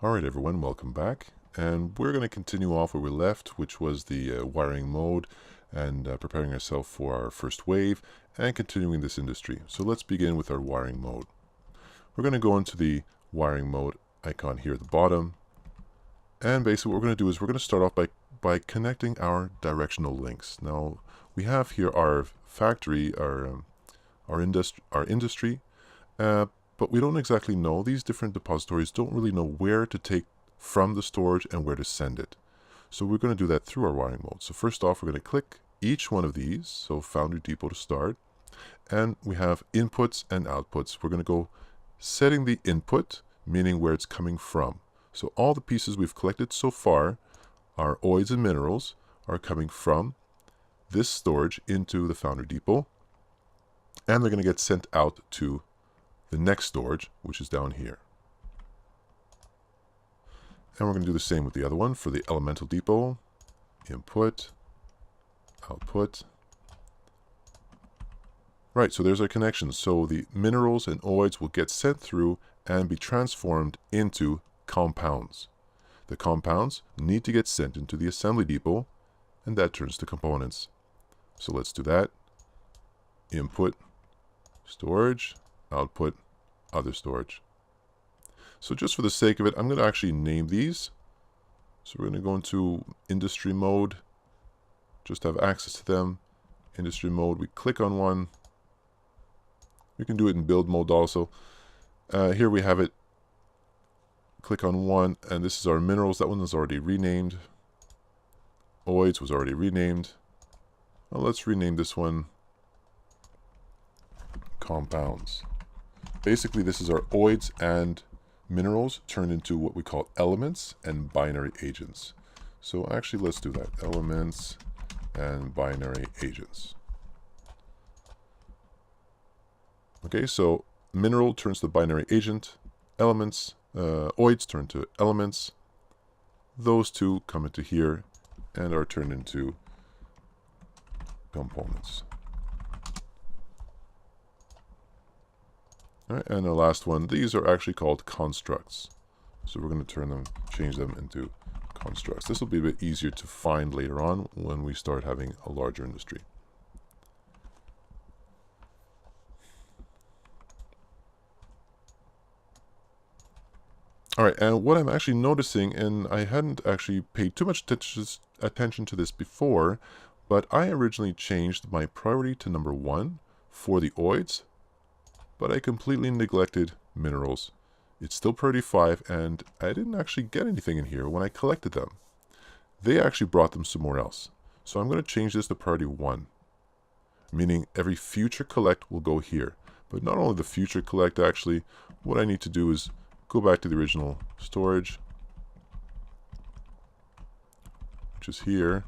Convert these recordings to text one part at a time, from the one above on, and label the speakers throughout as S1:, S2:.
S1: Alright everyone, welcome back. And we're going to continue off where we left, which was the wiring mode and preparing ourselves for our first wave and continuing this industry. So let's begin with our wiring mode. We're going to go into the wiring mode icon here at the bottom. And basically what we're going to do is we're going to start off by connecting our directional links. Now we have here our factory, our industry, but we don't exactly know. These different depositories don't really know where to take from the storage and where to send it. So we're going to do that through our wiring mode. So first off, we're going to click each one of these. So Foundry Depot to start. And we have inputs and outputs. We're going to go setting the input, meaning where it's coming from. So all the pieces we've collected so far, our oids and minerals, are coming from this storage into the Foundry Depot. And they're going to get sent out to the next storage, which is down here. And we're going to do the same with the other one for the elemental depot. Input, output. Right, so there's our connection. So the minerals and oids will get sent through and be transformed into compounds. The compounds need to get sent into the assembly depot, and that turns to components. So let's do that. Input, storage, output, other storage. So just for the sake of it, I'm going to actually name these. So we're going to go into industry mode, just have access to them. Industry mode, we click on one. We can do it in build mode also. Here we have it. Click on one, and this is our minerals. That one was already renamed. Oids was already renamed. Well, let's rename this one compounds. Basically, this is our oids and minerals turned into what we call elements and binary agents. So actually, let's do that. Elements and binary agents. Okay, so mineral turns to binary agent. Elements, oids turn to elements. Those two come into here and are turned into components. All right, and the last one, these are actually called constructs. So we're going to change them into constructs. This will be a bit easier to find later on when we start having a larger industry. All right, and what I'm actually noticing, and I hadn't actually paid too much attention to this before, but I originally changed my priority to number 1 for the oids, but I completely neglected minerals. It's still priority 5, and I didn't actually get anything in here when I collected them. They actually brought them somewhere else. So I'm going to change this to priority 1, meaning every future collect will go here. But not only the future collect, actually, what I need to do is go back to the original storage, which is here,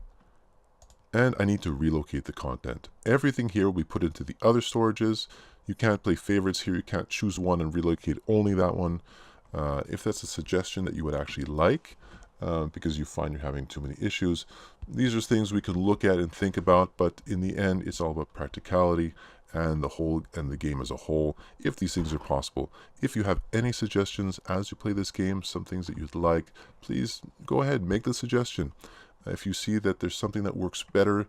S1: and I need to relocate the content. Everything here will be put into the other storages. You can't play favorites here. You can't choose one and relocate only that one. If that's a suggestion that you would actually like, because you find you're having too many issues, these are things we could look at and think about, but in the end, it's all about practicality and the game as a whole, if these things are possible. If you have any suggestions as you play this game, some things that you'd like, please go ahead, make the suggestion. If you see that there's something that works better,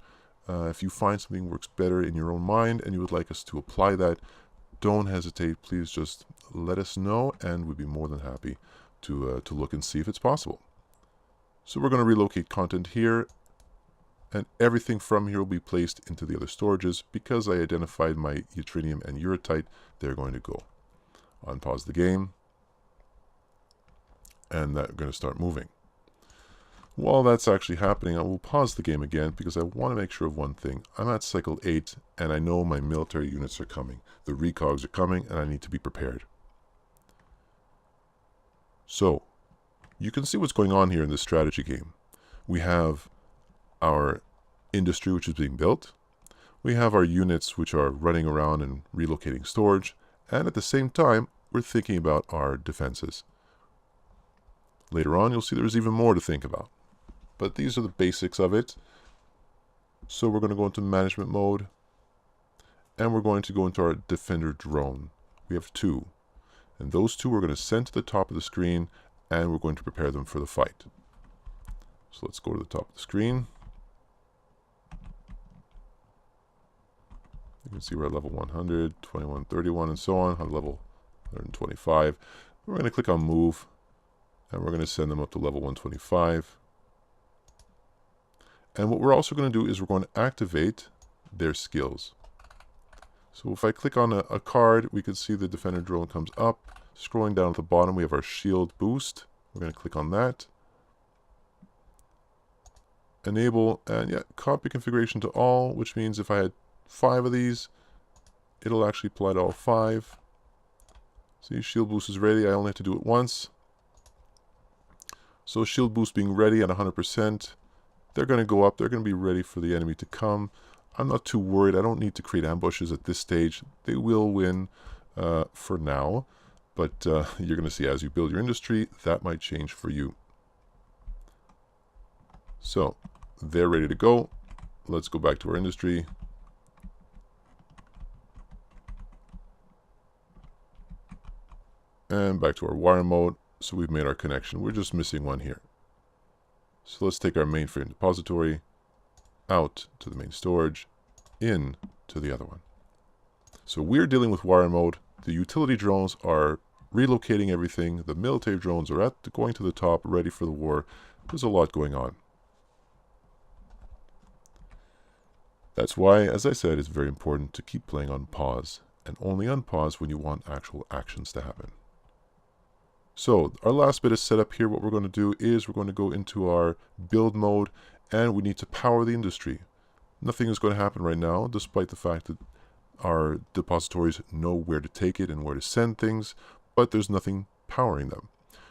S1: if you find something works better in your own mind and you would like us to apply that, don't hesitate. Please just let us know, and we'd be more than happy to look and see if it's possible. So we're going to relocate content here, and everything from here will be placed into the other storages. Because I identified my yttrium and uretite, they're going to go. Unpause the game, and that's going to start moving. While that's actually happening, I will pause the game again because I want to make sure of one thing. I'm at cycle 8, and I know my military units are coming. The RECOGs are coming, and I need to be prepared. So, you can see what's going on here in this strategy game. We have our industry, which is being built. We have our units, which are running around and relocating storage. And at the same time, we're thinking about our defenses. Later on, you'll see there's even more to think about. But these are the basics of it. So we're going to go into management mode. And we're going to go into our defender drone. We have 2. And those 2 we're going to send to the top of the screen and we're going to prepare them for the fight. So let's go to the top of the screen. You can see we're at level 100, 21, 31, and so on level 125. We're going to click on move, and we're going to send them up to level 125. And what we're also going to do is we're going to activate their skills. So if I click on a card, we can see the defender drone comes up. Scrolling down at the bottom, we have our shield boost. We're going to click on that. Enable, and yeah, copy configuration to all, which means if I had 5 of these, it'll actually apply to all 5. See, shield boost is ready. I only have to do it once. So shield boost being ready at 100%, they're going to go up. They're going to be ready for the enemy to come. I'm not too worried. I don't need to create ambushes at this stage. They will win for now. But you're going to see as you build your industry, that might change for you. So they're ready to go. Let's go back to our industry. And back to our wire mode. So we've made our connection. We're just missing one here. So let's take our mainframe depository out to the main storage, in to the other one. So we're dealing with wire mode. The utility drones are relocating everything. The military drones are going to the top, ready for the war. There's a lot going on. That's why, as I said, it's very important to keep playing on pause, and only unpause when you want actual actions to happen. So our last bit of setup here, what we're going to do is we're going to go into our build mode, and we need to power the industry. Nothing is going to happen right now, despite the fact that our depositories know where to take it and where to send things, but there's nothing powering them.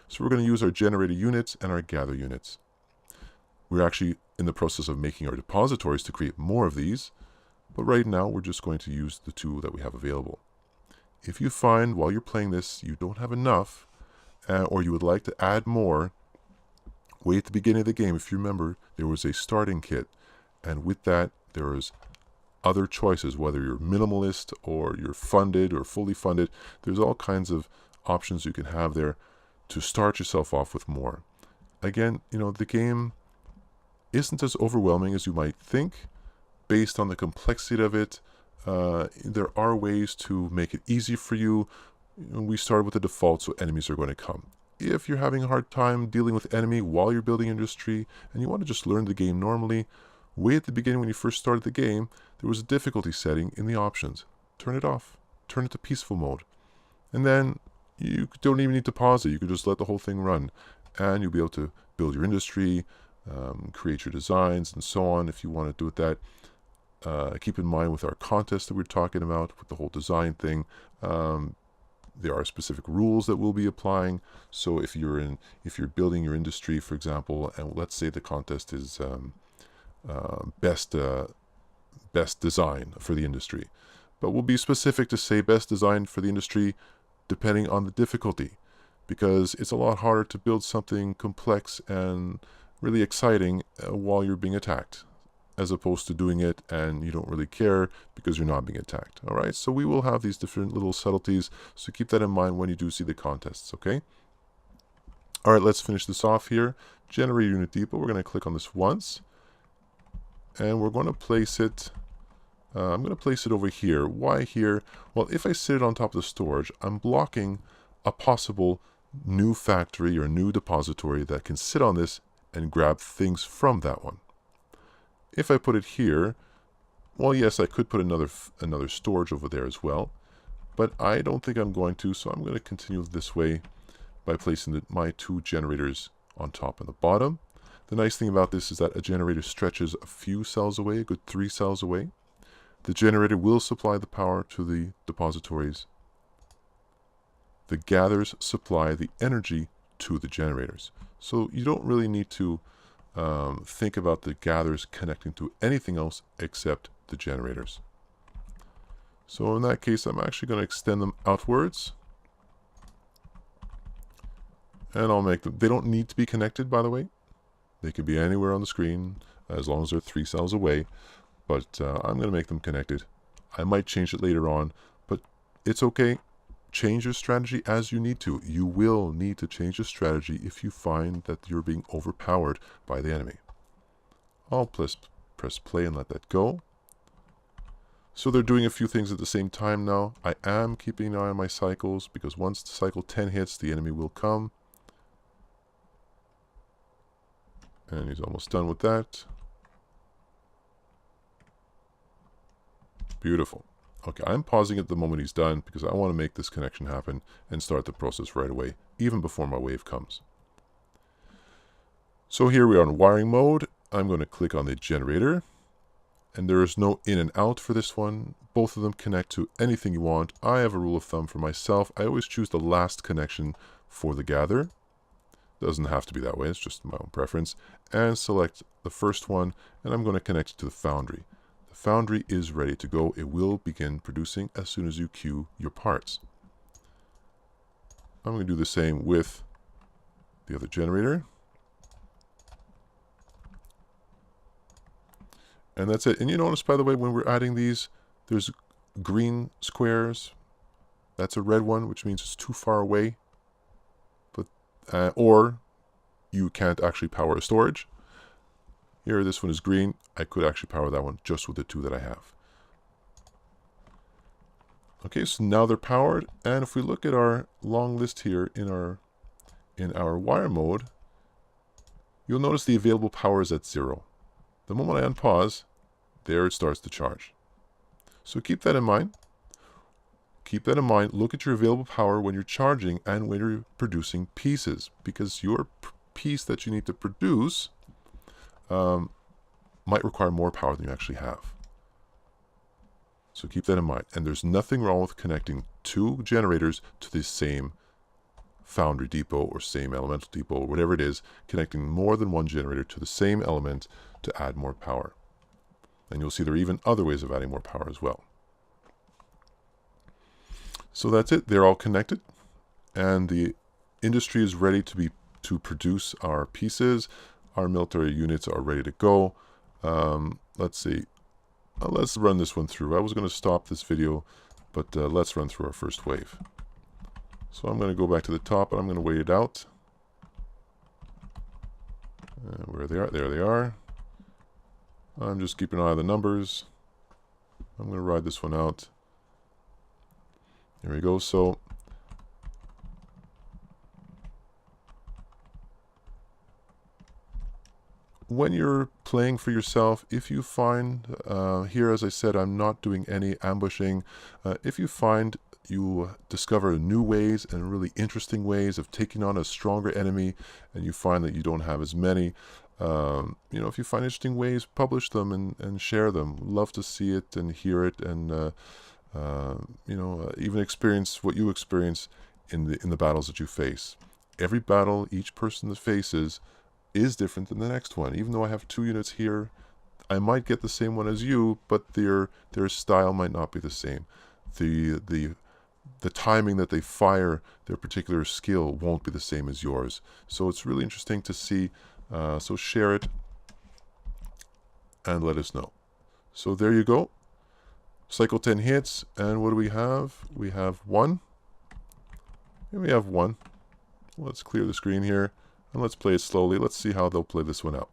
S1: So we're going to use our generator units and our gather units. We're actually in the process of making our depositories to create more of these, but right now we're just going to use the 2 that we have available. If you find while you're playing this you don't have enough, or you would like to add more, way at the beginning of the game, if you remember, there was a starting kit, and with that there was other choices, whether you're minimalist or you're funded or fully funded. There's all kinds of options you can have there to start yourself off with more. Again, you know, the game isn't as overwhelming as you might think based on the complexity of it. There are ways to make it easy for you. We started with the default, so enemies are going to come. If you're having a hard time dealing with enemy while you're building industry and you want to just learn the game normally, way at the beginning when you first started the game, there was a difficulty setting in the options. Turn it off. Turn it to peaceful mode. And then you don't even need to pause it. You can just let the whole thing run. And you'll be able to build your industry, create your designs, and so on if you want to do it that. Keep in mind with our contest that we're talking about, with the whole design thing, there are specific rules that we'll be applying. So if you're building your industry, for example, and let's say the contest is best design for the industry, but we'll be specific to say best design for the industry depending on the difficulty, because it's a lot harder to build something complex and really exciting while you're being attacked, as opposed to doing it and you don't really care because you're not being attacked. All right, so we will have these different little subtleties, so keep that in mind when you do see the contests, okay? All right, let's finish this off here. Generate unit depot. We're going to click on this once, and we're going to place it, I'm going to place it over here. Why here? Well, if I sit it on top of the storage, I'm blocking a possible new factory or new depository that can sit on this and grab things from that one. If I put it here, well, yes, I could put another storage over there as well, but I don't think I'm going to, so I'm going to continue this way by placing my 2 generators on top and the bottom. The nice thing about this is that a generator stretches a few cells away, a good 3 cells away. The generator will supply the power to the depositories. The gathers supply the energy to the generators. So you don't really need to think about the gathers connecting to anything else except the generators. So in that case, I'm actually going to extend them outwards. And I'll make them, they don't need to be connected, by the way. They could be anywhere on the screen as long as they're 3 cells away. But I'm going to make them connected. I might change it later on, but it's okay. change your strategy as you need to. You will need to change your strategy if you find that you're being overpowered by the enemy. I'll press play and let that go. So they're doing a few things at the same time now. I am keeping an eye on my cycles because once cycle 10 hits, the enemy will come. And he's almost done with that. Beautiful. Okay, I'm pausing at the moment he's done because I want to make this connection happen and start the process right away, even before my wave comes. So here we are in wiring mode. I'm going to click on the generator. And there is no in and out for this one. Both of them connect to anything you want. I have a rule of thumb for myself. I always choose the last connection for the gather. Doesn't have to be that way, it's just my own preference. And select the first one, and I'm going to connect it to the foundry. The foundry is ready to go. It will begin producing as soon as you queue your parts. I'm going to do the same with the other generator. And that's it. And you notice, by the way, when we're adding these, there's green squares. That's a red one, which means it's too far away. But or you can't actually power a storage. Here, this one is green. I could actually power that one just with the two that I have. Okay, so now they're powered. And if we look at our long list here in our wire mode, you'll notice the available power is at 0. The moment I unpause, there it starts to charge. So keep that in mind. Keep that in mind. Look at your available power when you're charging and when you're producing pieces, because your piece that you need to produce might require more power than you actually have. So keep that in mind. And there's nothing wrong with connecting two generators to the same foundry depot or same elemental depot or whatever it is, connecting more than one generator to the same element to add more power. And you'll see there are even other ways of adding more power as well. So that's it. They're all connected, and the industry is ready to produce our pieces. Our military units are ready to go. Let's see. Let's run this one through. I was going to stop this video, but let's run through our first wave. So I'm going to go back to the top, and I'm going to wait it out. Where they are? There they are. I'm just keeping an eye on the numbers. I'm going to ride this one out. There we go. So when you're playing for yourself, if you find, here as I said, I'm not doing any ambushing. If you find you discover new ways and really interesting ways of taking on a stronger enemy, and you find that you don't have as many, if you find interesting ways, publish them and share them. Love to see it and hear it, and even experience what you experience in the battles that you face. Every battle each person faces is different than the next one. Even though I have 2 units here, I might get the same one as you, but their style might not be the same. The timing that they fire their particular skill won't be the same as yours. So it's really interesting to see. So share it and let us know. So there you go. Cycle 10 hits, and what do we have? We have 1. And we have 1. Let's clear the screen here, and let's play it slowly. Let's see how they'll play this one out.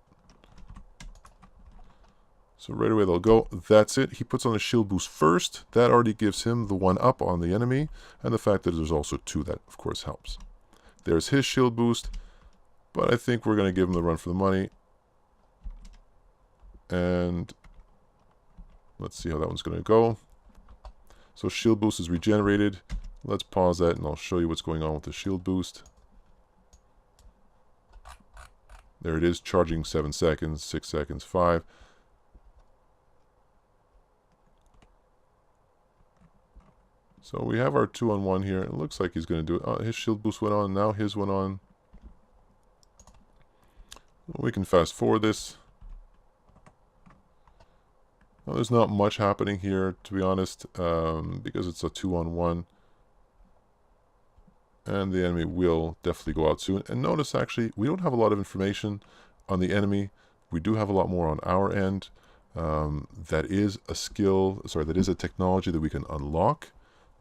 S1: So right away they'll go. That's it. He puts on a shield boost first. That already gives him the 1 up on the enemy, and the fact that there's also 2, that of course helps. There's his shield boost, but I think we're going to give him the run for the money. And let's see how that one's going to go. So shield boost is regenerated. Let's pause that and I'll show you what's going on with the shield boost. There it is, charging 7 seconds, 6 seconds, 5. So we have our 2-on-1 here. It looks like he's going to do it. Oh, his shield boost went on, now his went on. We can fast forward this. Well, there's not much happening here, to be honest, because it's a 2-on-1. And the enemy will definitely go out soon. And notice, actually, we don't have a lot of information on the enemy. We do have a lot more on our end. That is a skill, sorry, that is a technology that we can unlock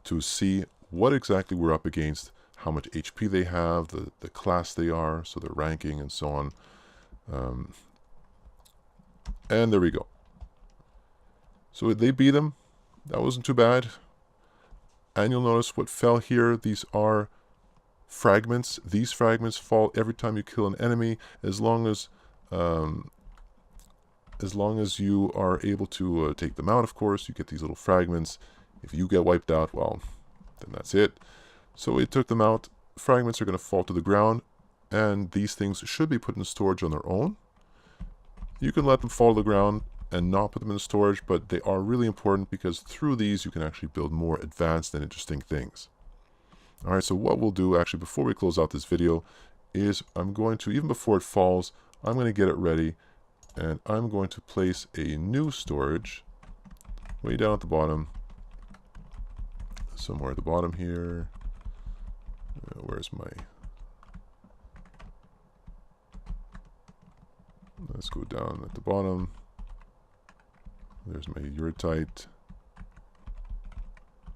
S1: to see what exactly we're up against, how much HP they have, the class they are, so their ranking and so on. And there we go. So they beat them. That wasn't too bad. And you'll notice what fell here. These are fragments. These fragments fall every time you kill an enemy, as long as you are able to take them out. Of course, you get these little fragments. If you get wiped out, well, then that's it. So we took them out. Fragments are going to fall to the ground, and these things should be put in storage on their own. You can let them fall to the ground and not put them in storage, but they are really important because through these you can actually build more advanced and interesting things. Alright, so what we'll do actually before we close out this video is I'm going to, even before it falls, I'm going to get it ready, and I'm going to place a new storage way down at the bottom, somewhere at the bottom here. Where's my... Let's go down at the bottom. There's my uretite.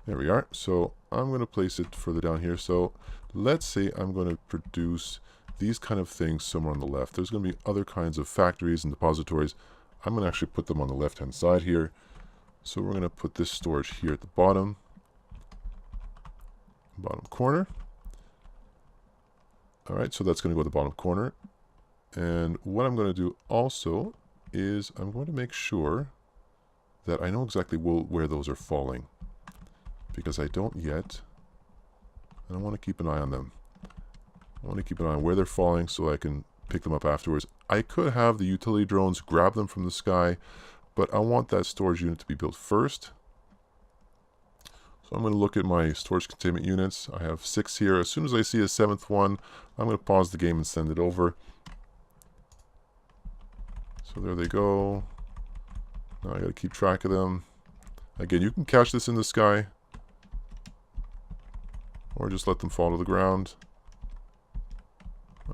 S1: There we are. So I'm going to place it further down here. So let's say I'm going to produce these kind of things somewhere on the left. There's going to be other kinds of factories and depositories. I'm going to actually put them on the left hand side here. So we're going to put this storage here at the bottom corner. Alright, so that's going to go to the bottom corner. And what I'm going to do also is I'm going to make sure that I know exactly where those are falling, because I don't yet, and I want to keep an eye on them. I want to keep an eye on where they're falling so I can pick them up afterwards. I could have the utility drones grab them from the sky, but I want that storage unit to be built first. So I'm going to look at my storage containment units. I have 6 here. As soon as I see a 7th one, I'm going to pause the game and send it over. So there they go. Now I got to keep track of them. Again, you can catch this in the sky, or just let them fall to the ground.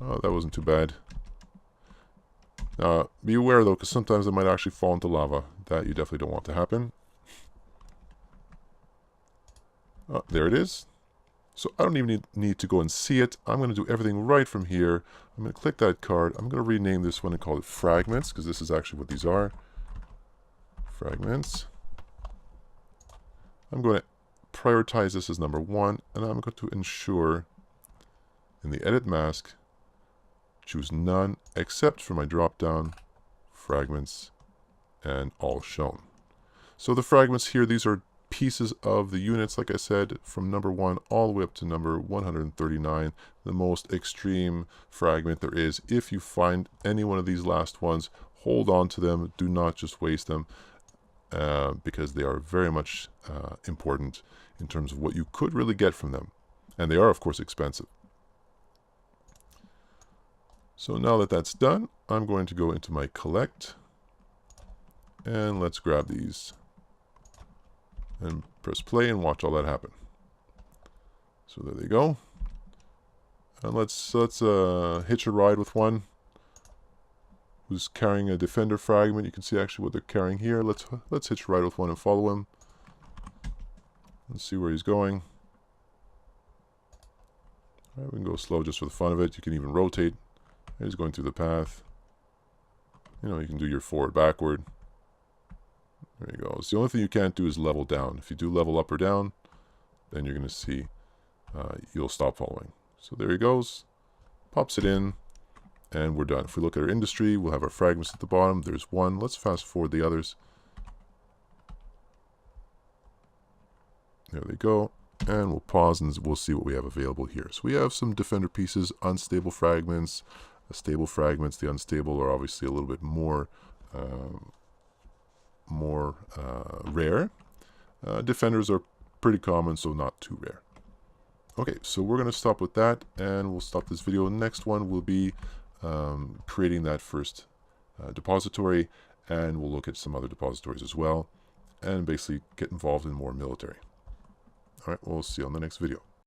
S1: Oh, that wasn't too bad. Now, be aware though, because sometimes it might actually fall into lava. That you definitely don't want to happen. Oh, there it is. So I don't even need to go and see it. I'm going to do everything right from here. I'm going to click that card. I'm going to rename this one and call it Fragments, because this is actually what these are. Fragments. I'm going to prioritize this as number 1, and I'm going to ensure in the Edit Mask, choose None, except for my drop-down, Fragments, and All Shown. So the fragments here, these are pieces of the units, like I said, from number 1 all the way up to number 139, the most extreme fragment there is. If you find any one of these last ones, hold on to them. Do not just waste them, because they are very much important in terms of what you could really get from them. And they are, of course, expensive. So now that that's done, I'm going to go into my collect, and let's grab these and press play and watch all that happen. So there they go. And let's hitch a ride with one who's carrying a defender fragment. You can see actually what they're carrying here. Let's hitch a ride with one and follow him. Let's see where he's going. All right, we can go slow just for the fun of it. You can even rotate. He's going through the path. You know, you can do your forward, backward. There you go. So the only thing you can't do is level down. If you do level up or down, then you're going to see you'll stop following. So there he goes. Pops it in, and we're done. If we look at our industry, we'll have our fragments at the bottom. There's one. Let's fast forward the others. There they go. And we'll pause and we'll see what we have available here. So we have some defender pieces, unstable fragments, stable fragments. The unstable are obviously a little bit more rare. Defenders are pretty common, so not too rare. Okay, so we're going to stop with that, and we'll stop this video. Next one will be creating that first depository, and we'll look at some other depositories as well, and basically get involved in more military. All right, we'll see you on the next video.